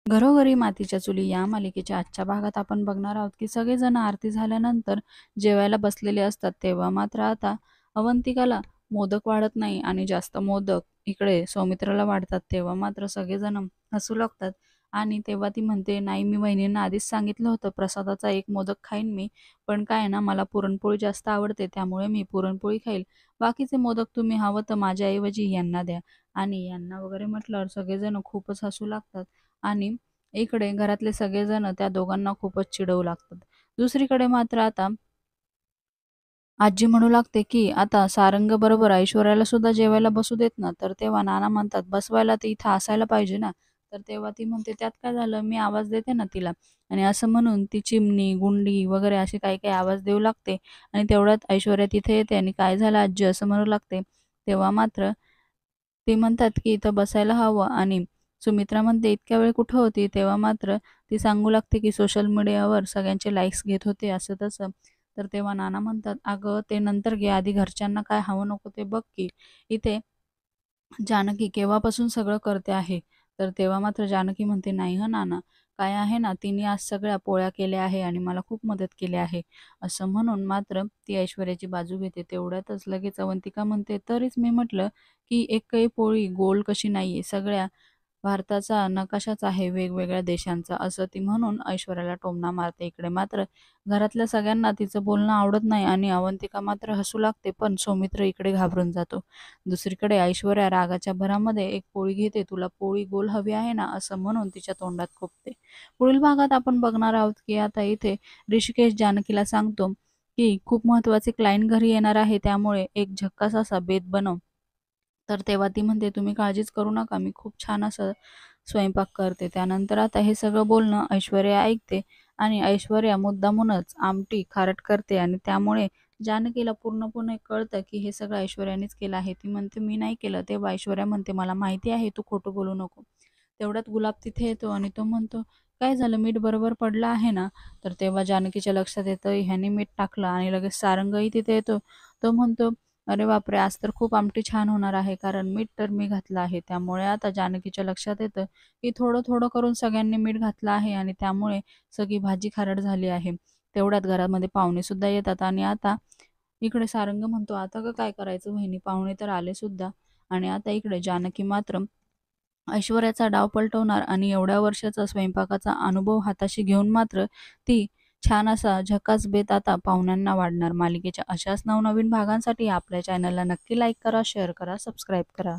घरोघरी मातीच्या चुली या मालिकेच्या आजच्या भागात आपण बघणार आहोत की सगळेजण आरती झाल्यानंतर जेवायला बसलेले असतात. तेव्हा मात्र आता अवंतिकाला मोदक वाढत नाही आणि जास्त मोदक इकडे सौमित्राला वाढतात. तेव्हा मात्र सगळेजण हसू लागतात आणि तेव्हा ती म्हणते, नाही, मी वहिनींना आधीच सांगितलं होतं प्रसादाचा एक मोदक खाईन मी, पण काय ना, मला पुरणपोळी जास्त आवडते त्यामुळे मी पुरणपोळी खाईल. बाकीचे मोदक तुम्ही हवं तर माझ्याऐवजी यांना द्या. आणि यांना वगैरे म्हटल्यावर सगळेजण खूपच हसू लागतात आणि इकडे घरातले सगळेजण त्या दोघांना खूपच चिडवू लागतात. दुसरीकडे मात्र आता आजी म्हणू लागते, की आता सारंग बरोबर ऐश्वर्याला सुद्धा जेवायला बसू देत ना. तर तेव्हा नाना म्हणतात, बसवायला तर इथं असायला पाहिजे ना. तर तेव्हा ती म्हणते, त्यात काय झालं, मी आवाज देते ना तिला. आणि असं म्हणून ती चिमणी, गुंडी वगैरे असे काही काही आवाज देऊ लागते आणि तेवढ्यात ऐश्वर्या तिथे येते आणि काय झालं आजी असं म्हणू लागते. तेव्हा मात्र ते म्हणतात, की इथं बसायला हवं आणि सुमित्रा म्हणते, "इतक्या वेळ कुठं होती?" तेव्हा मात्र ती सांगू लागते, की सोशल मीडियावर सगळ्यांचे लाईक्स घेत होते असं-तसं. तर तेव्हा नाना म्हणतात, "अगं ते नंतर घे, आधी घरच्यांना काय हवं नको ते बघ की. इथे जानकी केव्हापासून सगळं करते आहे." तर तेव्हा मात्र जानकी म्हणते, "नाही हं नाना, काय आहे ना, तिने आज सगळ्या पोळ्या केल्या आहे आणि मला खूप मदत केली आहे." असं म्हणून मात्र ती ऐश्वर्याची बाजू घेते. तेवढ्यातच लगेच अवंतिका म्हणते, "तरीच मी म्हटलं, की एकही पोळी गोल कशी नाहीये, सगळ्या भारताचा नकाशाच आहे वेगवेगळ्या देशांचा." असं ती म्हणून ऐश्वर्याला टोमणा मारते. इकडे मात्र घरातल्या सगळ्यांना तिचं बोलणं आवडत नाही आणि अवंतिका मात्र हसू लागते, पण सौमित्र इकडे घाबरून जातो. दुसरीकडे ऐश्वर्या रागाच्या भरामध्ये एक पोळी घेते. "तुला पोळी गोल हवी आहे ना?" असं म्हणून तिच्या तोंडात खोपते. पुढील भागात आपण बघणार आहोत, की आता इथे ऋषिकेश जानकीला सांगतो, की खूप महत्त्वाचे क्लायंट घरी येणार आहे, त्यामुळे एक झक्कास असा बेत बनव. तर तेव्हा ती म्हणते, "तुम्ही काळजीच करू नका, मी खूप छान असं स्वयंपाक करते." त्यानंतर आता हे सगळं बोलणं ऐश्वर्या ऐकते आणि ऐश्वर्या मुद्दामूनच आमटी खारट करते आणि त्यामुळे जानकीला पूर्णपणे कळतं, की हे सगळं ऐश्वर्यानेच केलं आहे. ती म्हणते, "मी नाही केलं." तेव्हा ऐश्वर्या म्हणते, "मला माहिती आहे, तू खोटं बोलू नको." तेवढ्यात गुलाब तिथे येतो आणि तो म्हणतो, "काय झालं, मीठ बरोबर पडलं आहे ना?" तर तेव्हा जानकीच्या लक्षात येतं, ह्याने मीठ टाकलं आणि लगेच सारंगही तिथे येतो. तो म्हणतो, "अरे बापरे! आज तर खूप आमटी छान होणार आहे, कारण मीठ तर मी घातलं आहे." त्यामुळे आता जानकीच्या लक्षात येतं, की थोडं-थोडं करून सगळ्यांनी मीठ घातलं आहे आणि त्यामुळे सगळी भाजी खारट झाली आहे. तेवढ्यात घरामध्ये पाहुणेसुद्धा येतात आणि आता इकडे सारंग म्हणतो, "आता गं काय करायचं वहिनी, पाहुणे तर आले सुद्धा." आणि आता इकडे जानकी मात्र ऐश्वर्याचा डाव पलटवणार आणि एवढ्या वर्षाचा स्वयंपाकाचा अनुभव हाताशी घेऊन मात्र ती छान असा झकास बेत आता पाहुण्यांना वाढणार. मालिकेच्या अशाच नवनवीन भागांसाठी आपल्या चॅनलला नक्की लाईक करा, शेअर करा, सबस्क्राईब करा.